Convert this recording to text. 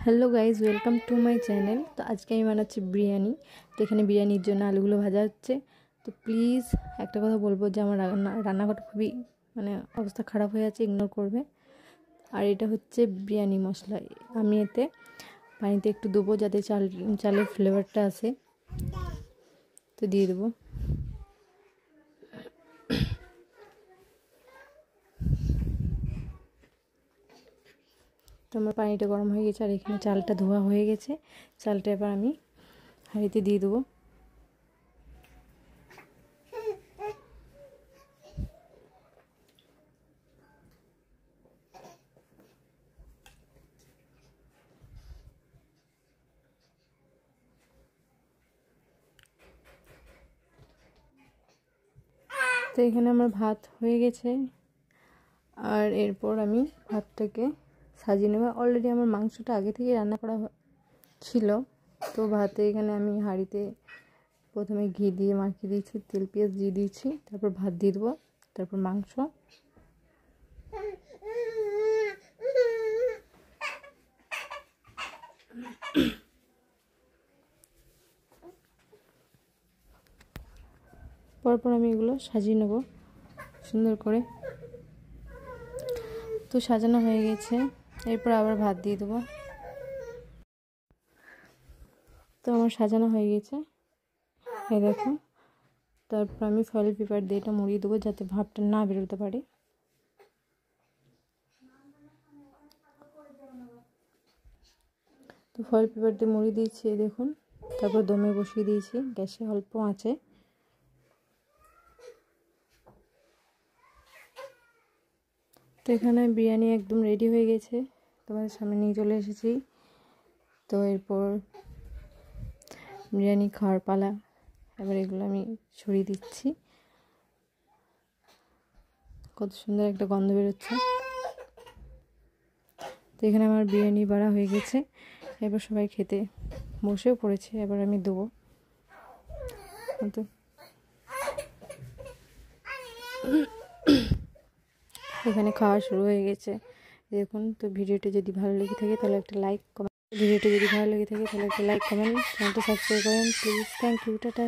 Hello guys, welcome to my channel. তো আজকে আমি বানাচ্ছি বিরিয়ানি। তো এখানে বিরিয়ানির জন্য আলুগুলো ভাজা হচ্ছে। তো প্লিজ একটা কথা বলবো যে আমার রান্নাঘরটা খুবই অবস্থা খারাপ হয়ে আছে, ইগনোর করবে। আর এটা হচ্ছে বিরিয়ানি মশলা। আমি এতে পানিতে একটু দেবো যাতে চালের ফ্লেভারটা আসে। তো দিয়ে দেবো। তো আমার পানিটা গরম হয়ে গেছে আর এখানে চালটা ধোয়া হয়ে গেছে। চালটা এবার আমি হাঁড়িতে দিয়ে দেবো। তো এখানে আমার ভাত হয়ে গেছে আর এরপর আমি ভাতটাকে সাজিয়ে নেব। অলরেডি আমার মাংসটা আগে থেকে রান্না করা ছিল। তো ভাতে এখানে আমি হাঁড়িতে প্রথমে ঘি দিয়ে মাখিয়ে দিয়েছি, তেল পেঁয়াজ দিয়ে দিয়েছি, তারপর ভাত দিয়ে দেবো, তারপর মাংস। পরপর আমি এগুলো সাজিয়ে নেব সুন্দর করে। তো সাজানো হয়ে গেছে, এরপর আবার ভাত দিয়ে দেবো। তো আমার সাজানো হয়ে গেছে, এই দেখো। তারপর আমি ফয়েল পেপার দিয়ে এটা মুড়িয়ে দেবো যাতে ভাবটা না বেরোতে পারে। তো ফয়েল পেপার দিয়ে মুড়িয়ে দিয়েছি, দেখুন। তারপর দমে বসিয়ে দিয়েছি গ্যাসে অল্প আঁচে। তো এখানে বিরিয়ানি একদম রেডি হয়ে গেছে, তোমাদের সামনে নিয়ে চলে এসেছি। তো এরপর বিরিয়ানি খাওয়ার পালা। এবার এগুলো আমি ছড়িয়ে দিচ্ছি। কত সুন্দর একটা গন্ধ বেরোচ্ছে। তো এখানে আমার বিরিয়ানি বাড়া হয়ে গেছে, এবার সবাই খেতে বসেও পড়েছে। এবার আমি দেবো। তো এখানে খাওয়া শুরু হয়ে গেছে, দেখুন। তো ভিডিওটি যদি ভালো লেগে থাকে তাহলে একটা লাইক কমেন্ট, চ্যানেলটা সাবস্ক্রাইব করেন প্লিজ। Thank you, tata.